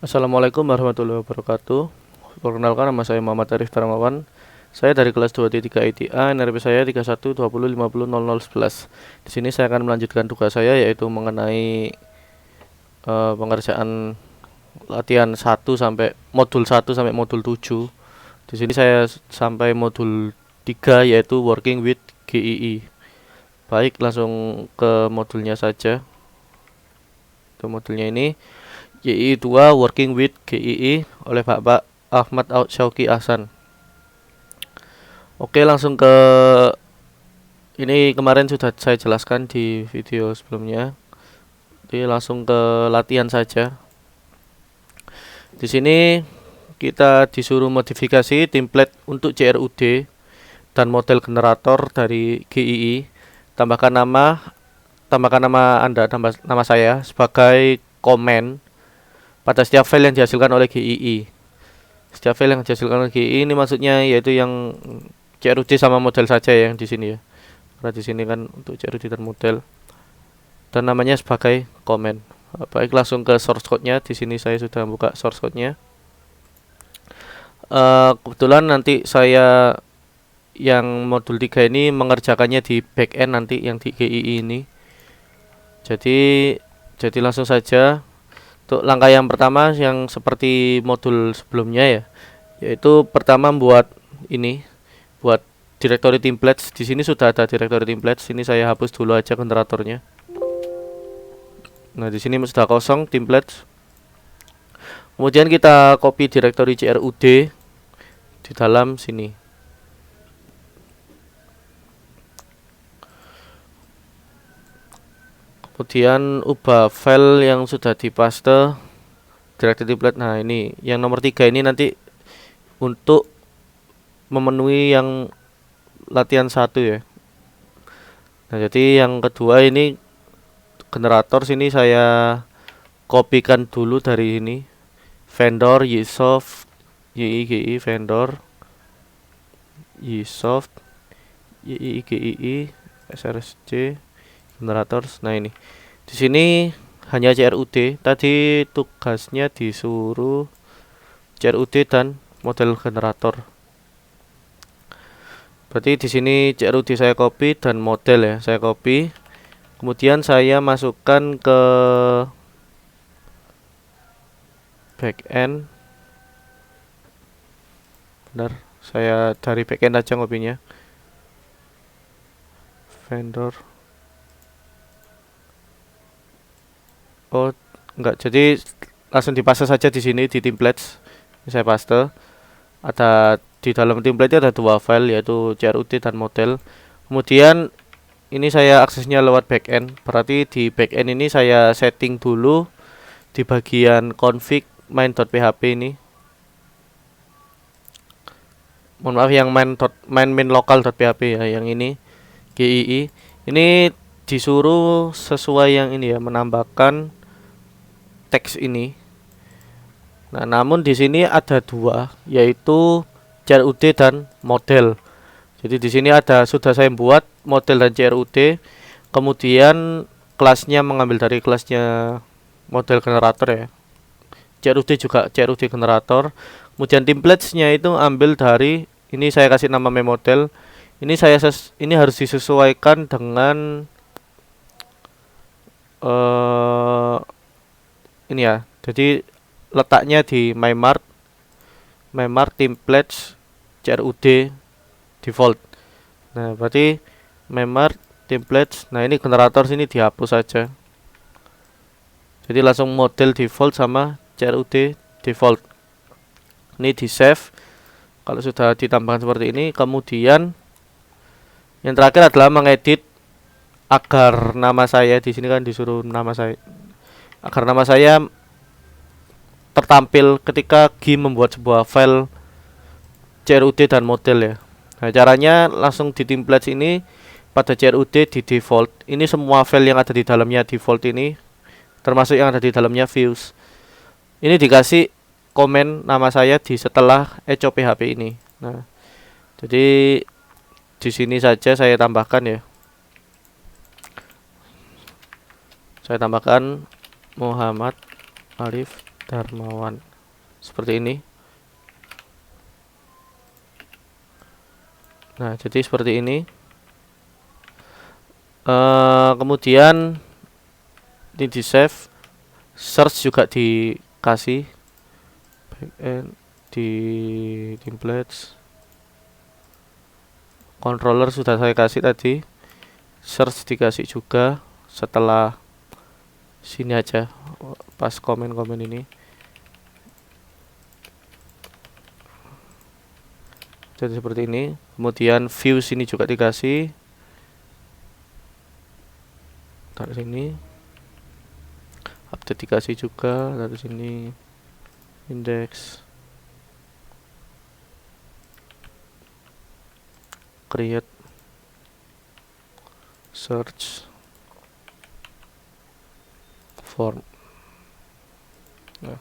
Assalamualaikum warahmatullahi wabarakatuh. Perkenalkan, nama saya Muhammad Arif Darmawan. Saya dari kelas 2.3 ITA, NRP saya 3120500011. Di sini saya akan melanjutkan tugas saya, yaitu mengenai pengerjaan latihan 1 sampai modul 7. Di sini saya sampai modul 3, yaitu working with GII. Baik, langsung ke modulnya saja. Ke modulnya ini GII 2 Working with GII oleh Bapak Ahmad Syauqi Ahsan. Oke, langsung ke ini, kemarin sudah saya jelaskan di video sebelumnya. Jadi langsung ke latihan saja. Di sini kita disuruh modifikasi template untuk CRUD dan model generator dari GII. Tambahkan nama Anda, nama saya sebagai komen pada setiap file yang dihasilkan oleh GII. Setiap file yang dihasilkan oleh GII ini maksudnya yaitu yang CRUD sama model saja yang di sini ya. Karena di sini kan untuk CRUD dan model. Dan namanya sebagai komen. Baik, langsung ke source code-nya. Di sini saya sudah buka source code-nya. Kebetulan nanti saya yang modul 3 ini mengerjakannya di backend nanti yang di GII ini. Jadi langsung saja. Untuk langkah yang pertama yang seperti modul sebelumnya ya, yaitu pertama buat directory templates. Di sini sudah ada directory templates. Ini saya hapus dulu aja generatornya. Nah, di sini sudah kosong templates. Kemudian kita copy directory CRUD di dalam sini. Kemudian ubah file yang sudah dipaste directory template. Nah, ini yang nomor 3 ini nanti untuk memenuhi yang latihan 1 ya. Nah, jadi yang kedua ini generator, sini saya kopikan dulu dari ini. Vendor Yisoft YIGI vendor Yisoft YIGI SRSC generator. Nah, ini di sini hanya CRUD. Tadi tugasnya disuruh CRUD dan model generator. Berarti di sini CRUD saya copy dan model ya saya copy. Kemudian saya masukkan ke backend. Benar, saya dari backend aja ngopinya. Vendor. Oh, enggak. Jadi langsung dipaste saja di sini di templates. Ini saya paste. Ada di dalam template ada dua file, yaitu CRUD dan model. Kemudian ini saya aksesnya lewat backend. Berarti di backend ini saya setting dulu di bagian config main.php ini. Mohon maaf, yang main local.php ya, yang ini GII. Ini disuruh sesuai yang ini ya, menambahkan teks ini. Nah, namun di sini ada dua, yaitu CRUD dan model. Jadi di sini sudah saya buat model dan CRUD. Kemudian kelasnya mengambil dari kelasnya model generator ya. CRUD juga CRUD generator. Kemudian templatesnya itu ambil dari ini, saya kasih nama model. Ini harus disesuaikan dengan ini ya. Jadi letaknya di MyMart templates CRUD default. Nah, berarti MyMart templates. Nah, ini generator sini dihapus saja. Jadi langsung model default sama CRUD default. Ini di save. Kalau sudah ditambahkan seperti ini, kemudian yang terakhir adalah mengedit agar nama saya di sini kan disuruh nama saya, agar nama saya tertampil ketika GII membuat sebuah file CRUD dan model ya. Nah, caranya langsung di templates ini pada CRUD di default. Ini semua file yang ada di dalamnya default ini, termasuk yang ada di dalamnya views. Ini dikasih komen nama saya di setelah echo php ini. Nah, jadi di sini saja saya tambahkan ya. Saya tambahkan Muhammad Arif Darmawan. Seperti ini. Nah, jadi seperti ini. Kemudian ini di save, search juga dikasih, backend di templates, controller sudah saya kasih tadi, search dikasih juga setelah sini aja pas komen-komen ini. Jadi seperti ini. Kemudian view sini juga dikasih, taruh sini, update dikasih juga, taruh sini, index, create, search, form. Nah,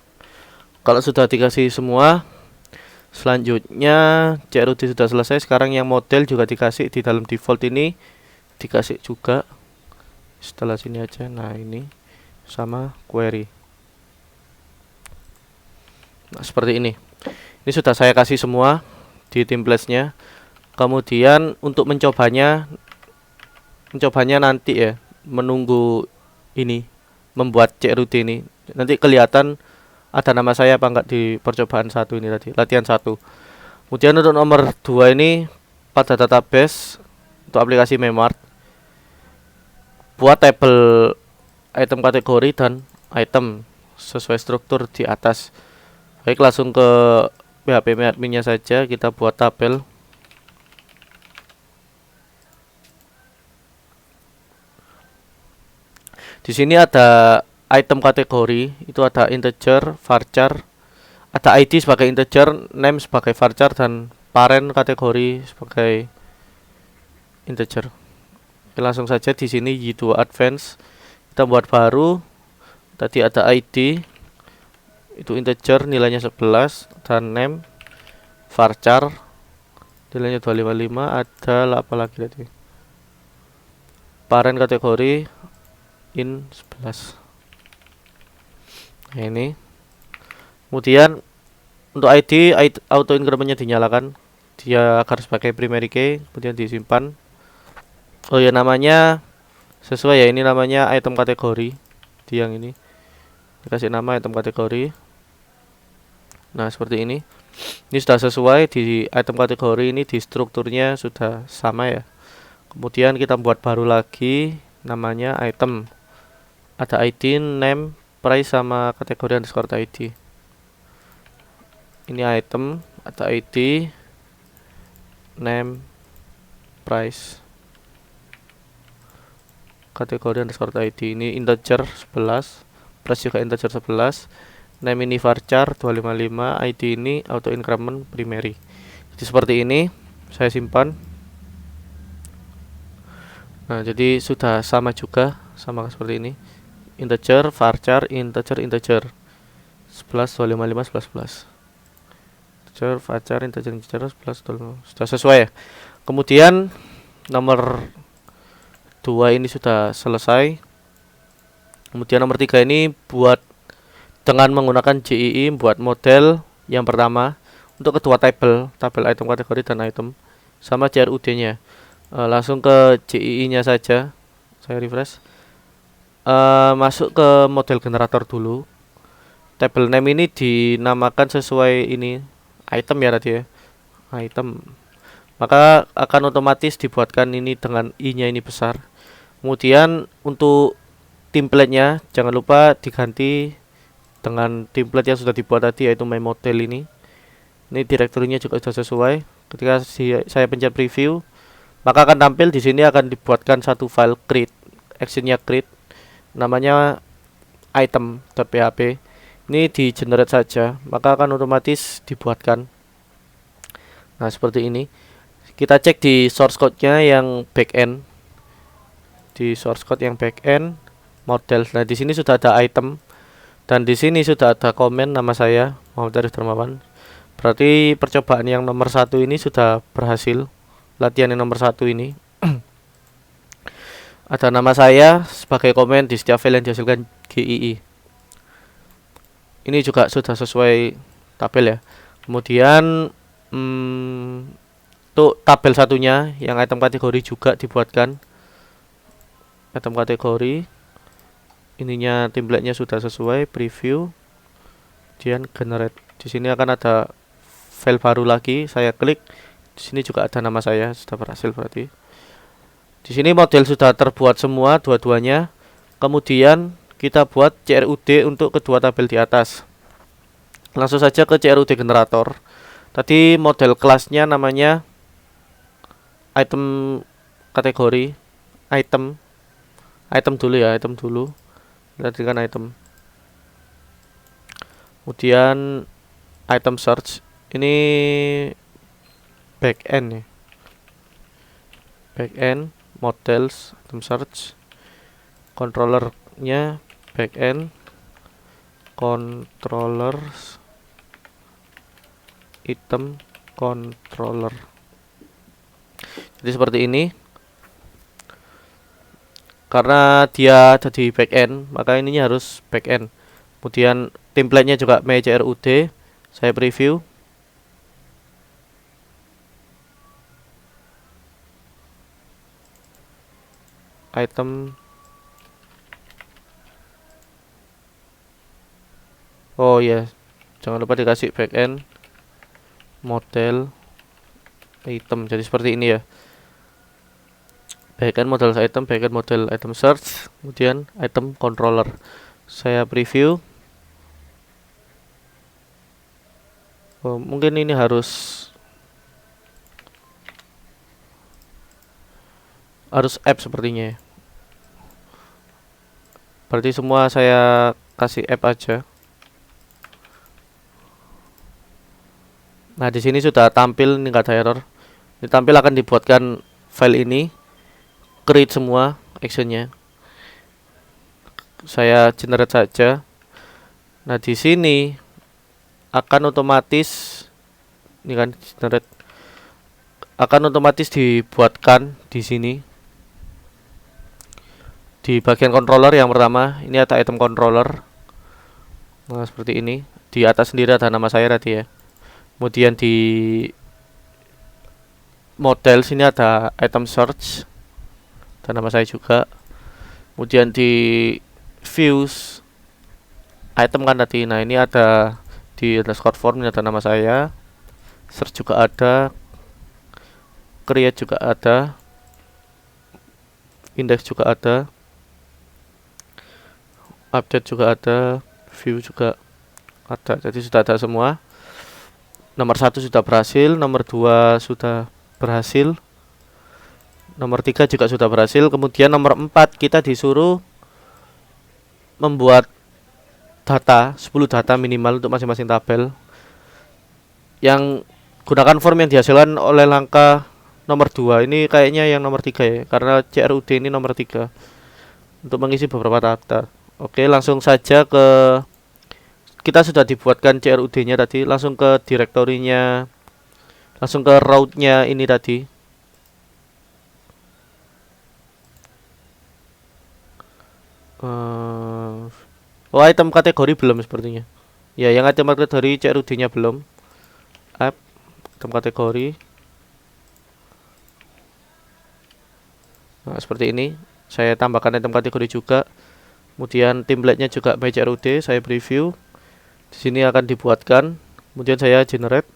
kalau sudah dikasih semua, selanjutnya CRUD sudah selesai. Sekarang yang model juga dikasih di dalam default ini, dikasih juga setelah sini aja. Nah, ini sama query. Nah, seperti ini. Ini sudah saya kasih semua di template-nya. Kemudian untuk mencobanya nanti ya, menunggu ini membuat CRUD ini. Nanti kelihatan ada nama saya apa enggak di percobaan 1 ini tadi, latihan 1. Kemudian untuk nomor 2 ini pada database untuk aplikasi Memart, buat tabel item kategori dan item sesuai struktur di atas. Baik, langsung ke PHP adminnya saja, kita buat tabel. Di sini ada item kategori, itu ada integer, varchar, ada ID sebagai integer, name sebagai varchar, dan parent kategori sebagai integer. Oke, langsung saja di sini Y2 advance kita buat baru. Tadi ada ID, itu integer nilainya 11, dan name varchar nilainya 255. Ada apa lagi tadi, parent kategori in 11. Nah, ini kemudian untuk ID auto incrementnya dinyalakan, dia agar sebagai primary key, kemudian disimpan. Oh ya, namanya sesuai ya, ini namanya item kategori di yang ini, dikasih nama item kategori. Nah, seperti ini. Ini sudah sesuai di item kategori ini, di strukturnya sudah sama ya. Kemudian kita buat baru lagi, namanya item, ada ID, name, price, sama kategori underscore ID. Ini item, ada ID, name, price, kategori underscore ID. Ini integer 11, price juga integer 11, name ini varchar 255, ID ini auto increment primary. Jadi seperti ini, saya simpan. Nah, jadi sudah sama juga, sama seperti ini, integer, varchar, integer, 11, 255, 11, integer, varchar, integer, 11, 255. Sudah sesuai ya. Kemudian nomor 2 ini sudah selesai. Kemudian nomor 3 ini buat dengan menggunakan JII, buat model yang pertama untuk kedua tabel item kategori dan item, sama CRUD-nya. Langsung ke JII-nya saja, saya refresh. Masuk ke model generator dulu. Table name ini dinamakan sesuai ini item ya tadi ya, item. Maka akan otomatis dibuatkan ini dengan i-nya ini besar. Kemudian untuk template-nya jangan lupa diganti dengan template yang sudah dibuat tadi, yaitu my model ini. Ini direktorinya juga sudah sesuai. Ketika saya pencet preview, maka akan tampil di sini, akan dibuatkan satu file create, actionnya create, namanya item.php. Ini di generate saja, maka akan otomatis dibuatkan. Nah, seperti ini. Kita cek di source code-nya yang backend. Di source code yang backend model. Nah, di sini sudah ada item dan di sini sudah ada komen nama saya, Muhammad Arif Darmawan. Berarti percobaan yang nomor 1 ini sudah berhasil. Latihan yang nomor 1 ini ada nama saya sebagai komen di setiap file yang dihasilkan GII. Ini juga sudah sesuai tabel ya. Kemudian untuk tabel satunya yang item kategori juga dibuatkan item kategori. Ininya template-nya sudah sesuai, preview, kemudian generate. Di sini akan ada file baru lagi, saya klik. Di sini juga ada nama saya, sudah berhasil berarti. Di sini model sudah terbuat semua dua-duanya. Kemudian kita buat CRUD untuk kedua tabel di atas. Langsung saja ke CRUD generator. Tadi model kelasnya namanya item kategori, item dulu ya, item dulu. Tadi kan item. Kemudian item search ini backend ya. Backend models item search, controllernya backend controllers item controller. Jadi seperti ini. Karena dia ada di backend, maka ininya harus backend. Kemudian template-nya juga MyCRUD. Saya preview. Item. Oh ya, jangan lupa dikasih backend model item. Jadi seperti ini ya. Backend model item, backend model item search, kemudian item controller. Saya preview. Oh, mungkin ini harus app sepertinya ya. Berarti semua saya kasih app aja. Nah, di sini sudah tampil, ini nggak ada error. Ini tampil akan dibuatkan file ini, create semua actionnya. Saya generate saja. Nah, di sini akan otomatis, ini kan generate, akan otomatis dibuatkan di sini. Di bagian controller yang pertama, ini ada item controller. Nah, seperti ini. Di atas sendiri ada nama saya tadi ya. Kemudian di model sini ada item search, ada nama saya juga. Kemudian di views item kan tadi. Nah, ini ada di underscore form, ini ada nama saya. Search juga ada, create juga ada, index juga ada, update juga ada, view juga ada. Jadi sudah ada semua. Nomor 1 sudah berhasil, nomor 2 sudah berhasil, nomor 3 juga sudah berhasil. Kemudian nomor 4 kita disuruh membuat data, 10 data minimal untuk masing-masing tabel, yang gunakan form yang dihasilkan oleh langkah nomor 2. Ini kayaknya yang nomor 3 ya, karena CRUD ini nomor 3 untuk mengisi beberapa data. Oke, langsung saja ke, kita sudah dibuatkan CRUD-nya tadi, langsung ke direktorinya, langsung ke route-nya ini tadi. Oh, item kategori belum sepertinya. Ya, yang item kategori CRUD-nya belum. App, item kategori. Nah, seperti ini. Saya tambahkan item kategori juga. Kemudian template-nya juga MyCRUD, saya preview. Di sini akan dibuatkan, kemudian saya generate.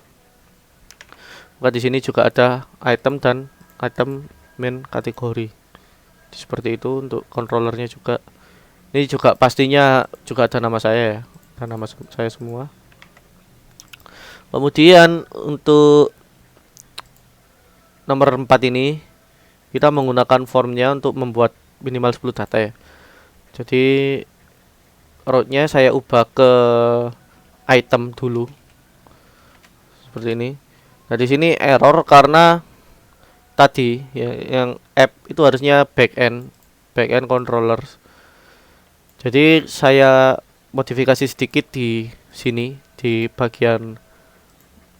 Maka di sini juga ada item dan item main kategori. Seperti itu untuk controllernya juga. Ini juga pastinya juga ada nama saya ya, ada nama saya semua. Kemudian untuk nomor 4 ini kita menggunakan formnya untuk membuat minimal 10 data ya. Jadi route-nya saya ubah ke item dulu. Seperti ini. Nah, di sini error karena tadi ya, yang app itu harusnya backend controller. Jadi saya modifikasi sedikit di sini di bagian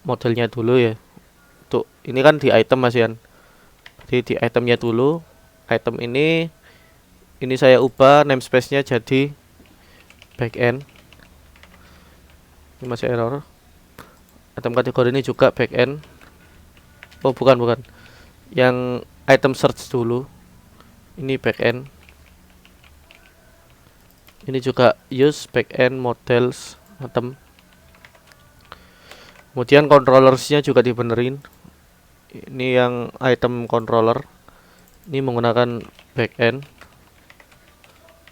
modelnya dulu ya. Tuh, ini kan di item Mas Yan. Jadi di itemnya dulu. Item ini saya ubah namespace-nya jadi backend. Ini masih error. Item kategori ini juga backend. Oh, bukan. Yang item search dulu. Ini backend. Ini juga use backend models item. Kemudian controllersnya juga dibenerin. Ini yang item controller. Ini menggunakan backend.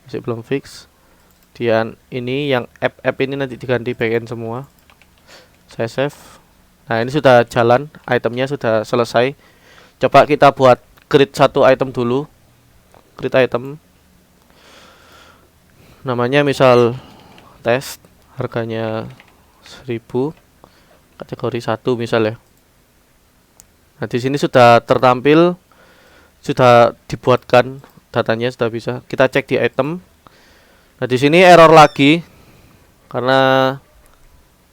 Masih belum fix. Dan ini yang app ini nanti diganti backend semua. Saya save. Nah, ini sudah jalan, itemnya sudah selesai. Coba kita buat create satu item dulu. Create item. Namanya misal test, harganya 1000, kategori 1 misal ya. Nah, di sini sudah tertampil, sudah dibuatkan datanya, sudah bisa. Kita cek di item. Nah, di sini error lagi karena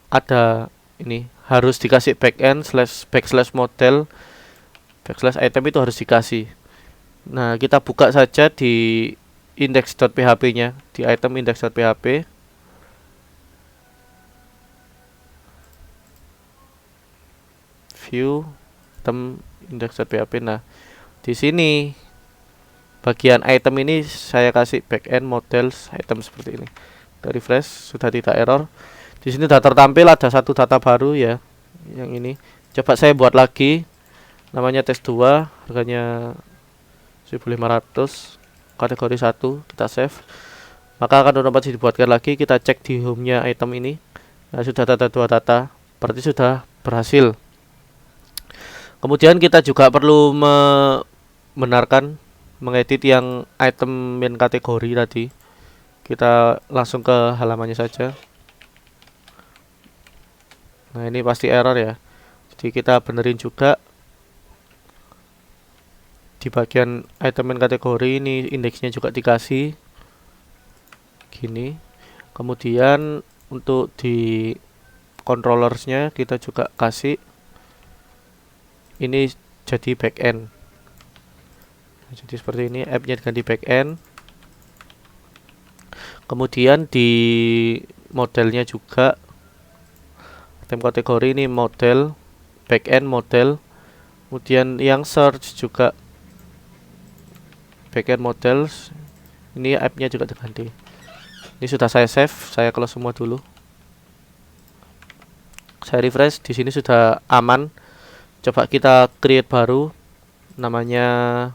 ada ini harus dikasih backend backslash model backslash item itu harus dikasih. Nah, kita buka saja di index.php nya, di item index.php. View item index.php. Nah, di sini bagian item ini saya kasih backend models item seperti ini. Kita refresh, sudah tidak error. Di sini sudah tertampil ada satu data baru ya, yang ini. Coba saya buat lagi, namanya test 2, harganya 1500, kategori 1, kita save. Maka akan otomatis dibuatkan lagi. Kita cek di home-nya item ini. Nah, sudah data 2 data, berarti sudah berhasil. Kemudian kita juga perlu membenarkan, mengedit yang item main kategori tadi. Kita langsung ke halamannya saja. Nah, ini pasti error ya. Jadi kita benerin juga di bagian item main kategori ini, indeksnya juga dikasih gini. Kemudian untuk di controllersnya kita juga kasih ini jadi backend. Jadi seperti ini, app-nya ganti backend. Kemudian di modelnya juga item kategori ini model, backend model. Kemudian yang search juga backend models. Ini app-nya juga diganti. Ini sudah saya save, saya close semua dulu. Saya refresh, di sini sudah aman. Coba kita create baru, namanya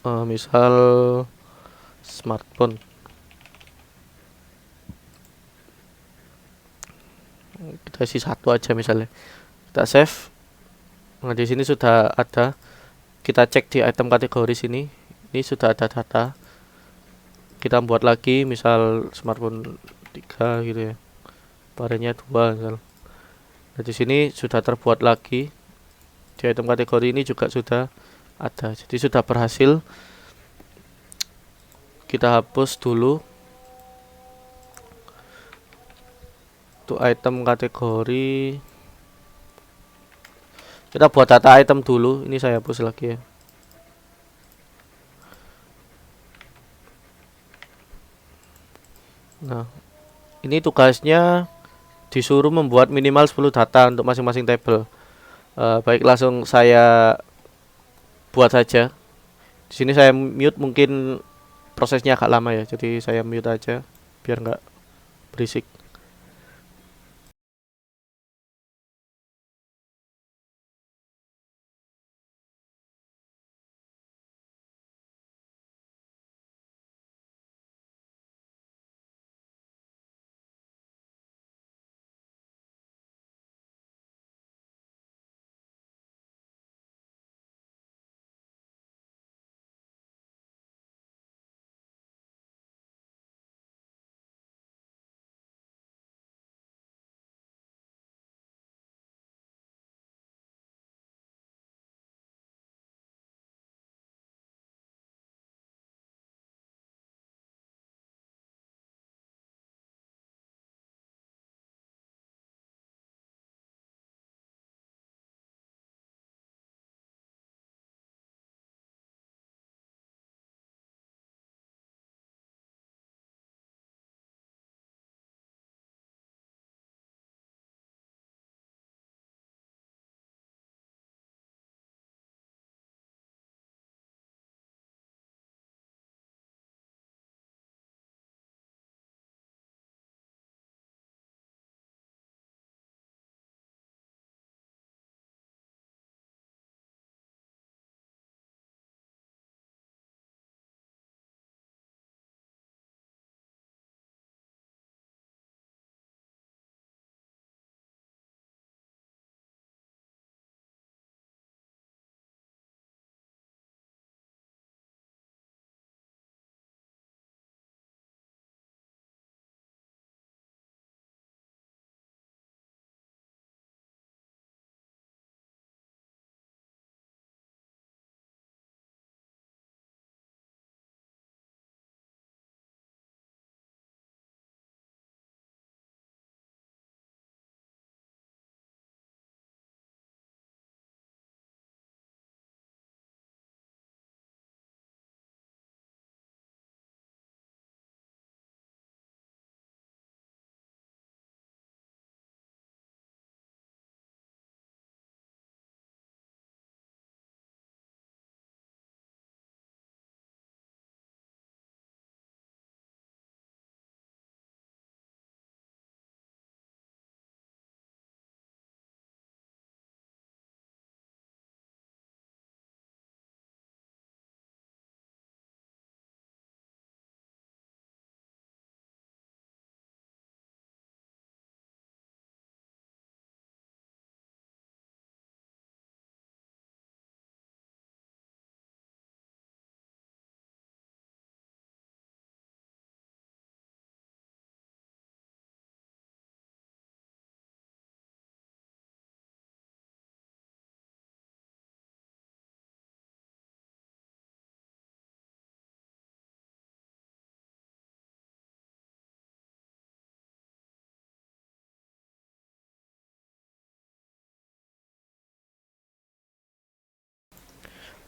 misal smartphone. Kita isi satu aja misalnya. Kita save. Nah, di sini sudah ada. Kita cek di item kategori sini. Ini sudah ada data. Kita buat lagi misal smartphone 3 gitu ya. Variannya 2 misal. Nah, di sini sudah terbuat lagi. Di item kategori ini juga sudah ada. Jadi sudah berhasil. Kita hapus dulu. Untuk item kategori, kita buat data item dulu. Ini saya hapus lagi ya. Nah, ini tugasnya disuruh membuat minimal 10 data untuk masing-masing table. Baik, langsung saya buat saja. Di sini saya mute, mungkin prosesnya agak lama ya. Jadi saya mute aja biar nggak berisik.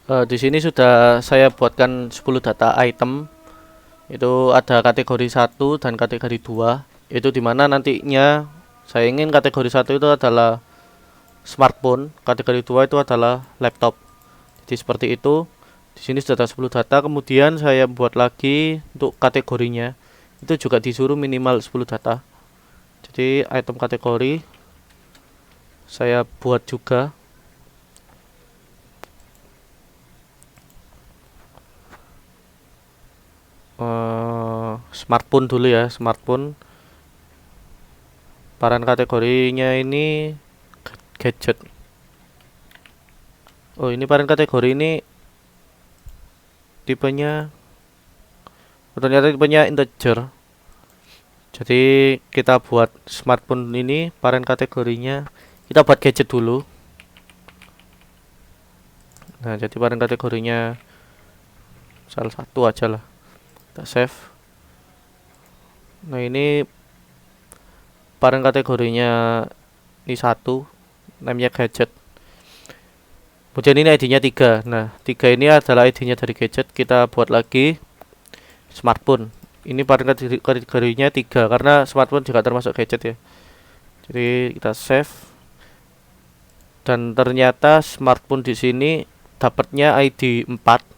Di sini sudah saya buatkan 10 data item. Itu ada kategori 1 dan kategori 2. Itu dimana nantinya saya ingin kategori 1 itu adalah smartphone, kategori 2 itu adalah laptop. Jadi seperti itu. Di sini sudah ada 10 data, kemudian saya buat lagi untuk kategorinya. Itu juga disuruh minimal 10 data. Jadi item kategori saya buat juga. Smartphone dulu ya, smartphone. Paran kategorinya ini gadget. Oh, ini paran kategori ini tipenya, ternyata tipenya integer. Jadi kita buat smartphone ini paran kategorinya, kita buat gadget dulu. Nah, jadi paran kategorinya salah satu aja lah. Kita save. Nah, ini paran kategorinya ini 1, namanya gadget. Kemudian ini ID-nya 3. Nah, 3 ini adalah ID-nya dari gadget. Kita buat lagi smartphone. Ini paran kategorinya 3 karena smartphone juga termasuk gadget ya. Jadi kita save. Dan ternyata smartphone di sini dapatnya ID 4.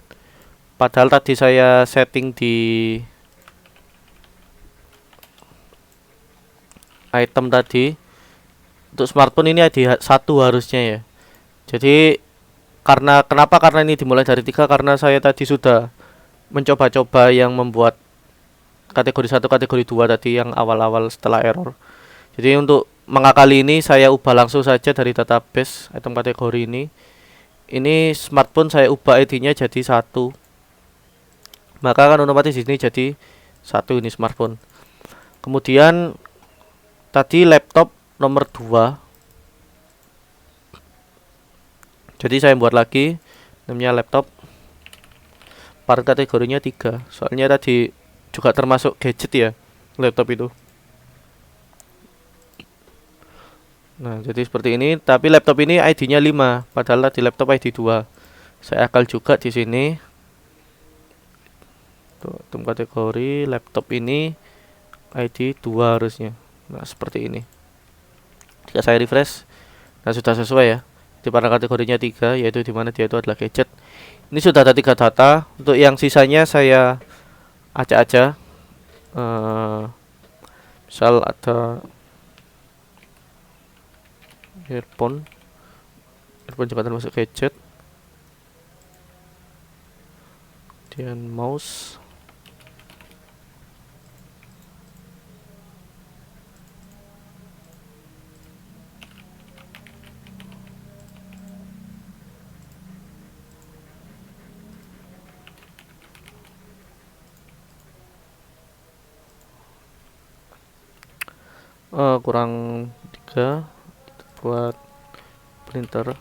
Padahal tadi saya setting di item tadi untuk smartphone ini ID 1 harusnya ya. Jadi kenapa ini dimulai dari 3, karena saya tadi sudah mencoba-coba yang membuat kategori 1 kategori 2 tadi yang awal-awal setelah error. Jadi untuk mengakali ini saya ubah langsung saja dari database item kategori ini. Ini smartphone saya ubah ID-nya jadi 1. Maka kan otomatis di sini jadi 1 ini smartphone. Kemudian tadi laptop nomor 2. Jadi saya buat lagi namanya laptop. Part kategorinya 3. Soalnya tadi juga termasuk gadget ya, laptop itu. Nah, jadi seperti ini, tapi laptop ini ID-nya 5, padahal di laptop ID 2. Saya akal juga di sini. Tuh, item kategori laptop ini ID 2 harusnya. Nah, seperti ini. Jika saya refresh, nah sudah sesuai ya. Di pada kategorinya 3, yaitu dimana dia itu adalah gadget. Ini sudah ada 3 data. Untuk yang sisanya saya acak aja. Misal ada earphone juga termasuk gadget. Kemudian mouse. Kurang 3 buat printer.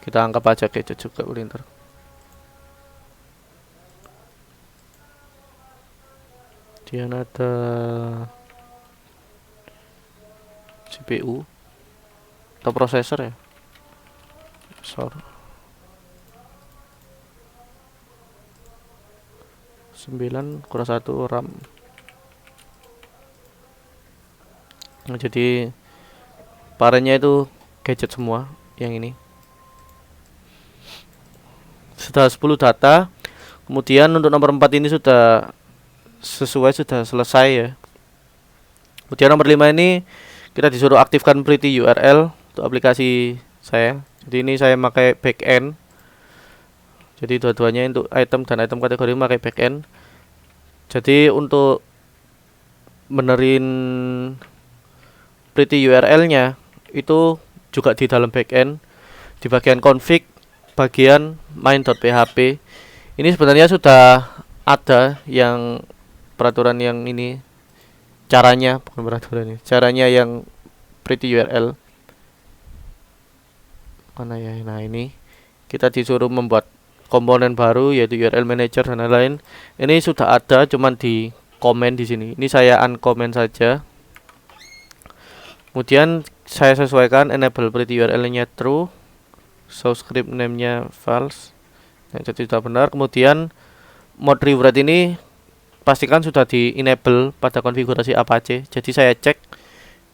Kita anggap aja gadget juga printer. Kemudian ada CPU atau prosesor ya, prosesor 9 kurang 1 RAM. Nah, jadi parenya itu gadget semua yang ini. Sudah 10 data. Kemudian untuk nomor 4 ini sudah sesuai, sudah selesai ya. Kemudian nomor 5 ini kita disuruh aktifkan pretty URL untuk aplikasi saya. Jadi ini saya pakai backend. Jadi dua-duanya untuk item dan item kategori pakai backend. Jadi untuk benerin pretty URL-nya itu juga di dalam backend, di bagian config, bagian main.php. Ini sebenarnya sudah ada yang peraturan yang ini, caranya, bukan peraturan ini, caranya yang pretty URL mana ya. Nah, ini kita disuruh membuat komponen baru yaitu URL manager dan lain-lain. Ini sudah ada, cuman di komen di sini. Ini saya uncomment saja. Kemudian saya sesuaikan enable pretty URL-nya true. show script name-nya false. Nah, jadi sudah benar. Kemudian mode rewrite ini pastikan sudah di enable pada konfigurasi Apache. Jadi saya cek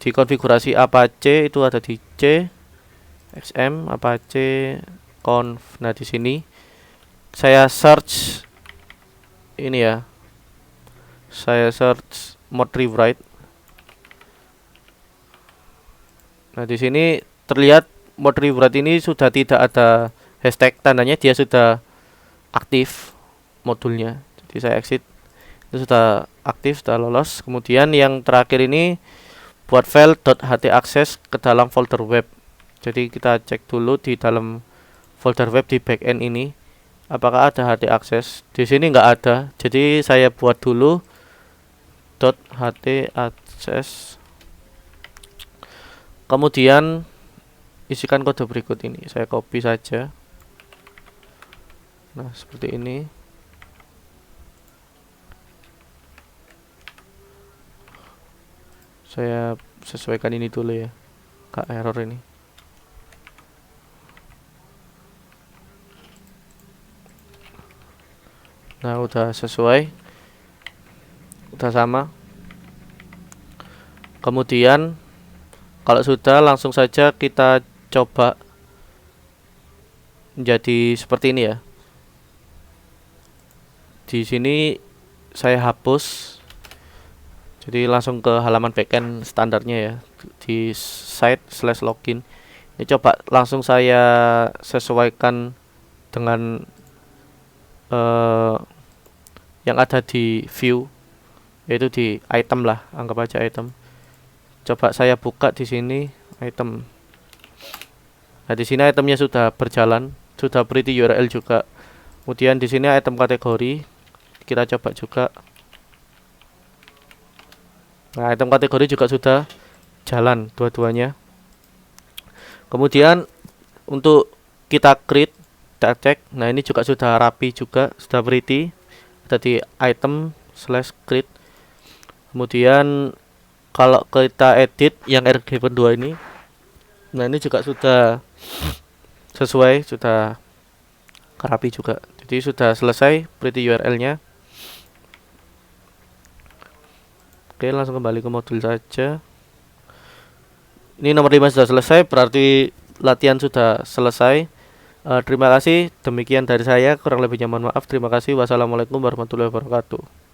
di konfigurasi Apache itu ada di C xm Apache conf. Nah, di sini saya search ini ya. Saya search mode rewrite. Nah, di sini terlihat mode rewrite ini sudah tidak ada hashtag, tandanya dia sudah aktif modulnya. Jadi saya exit, itu sudah aktif, sudah lolos. Kemudian yang terakhir ini buat file .htaccess ke dalam folder web. Jadi kita cek dulu di dalam folder web di backend ini apakah ada htaccess. Di sini nggak ada, jadi saya buat dulu .htaccess. Kemudian isikan kode berikut ini, saya copy saja. Nah, seperti ini. Saya sesuaikan ini dulu ya, gak error ini. Nah, udah sesuai, udah sama. Kemudian kalau sudah, langsung saja kita coba menjadi seperti ini ya. Di sini saya hapus, jadi langsung ke halaman backend standarnya ya, di site/login. Ini coba langsung saya sesuaikan dengan yang ada di view, yaitu di item lah, anggap aja item. Coba saya buka di sini item. Nah, di sini itemnya sudah berjalan, sudah pretty URL juga. Kemudian di sini item kategori, kita coba juga. Nah, item kategori juga sudah jalan dua-duanya. Kemudian untuk kita create, kita cek. Nah, ini juga sudah rapi juga, sudah pretty. Ada di item/create. Kemudian kalau kita edit yang RG2 ini, nah ini juga sudah sesuai, sudah rapi juga. Jadi sudah selesai pretty URL-nya. Oke, langsung kembali ke modul saja. Ini nomor 5 sudah selesai, berarti latihan sudah selesai. Terima kasih, demikian dari saya, kurang lebihnya mohon maaf. Terima kasih. Wassalamualaikum warahmatullahi wabarakatuh.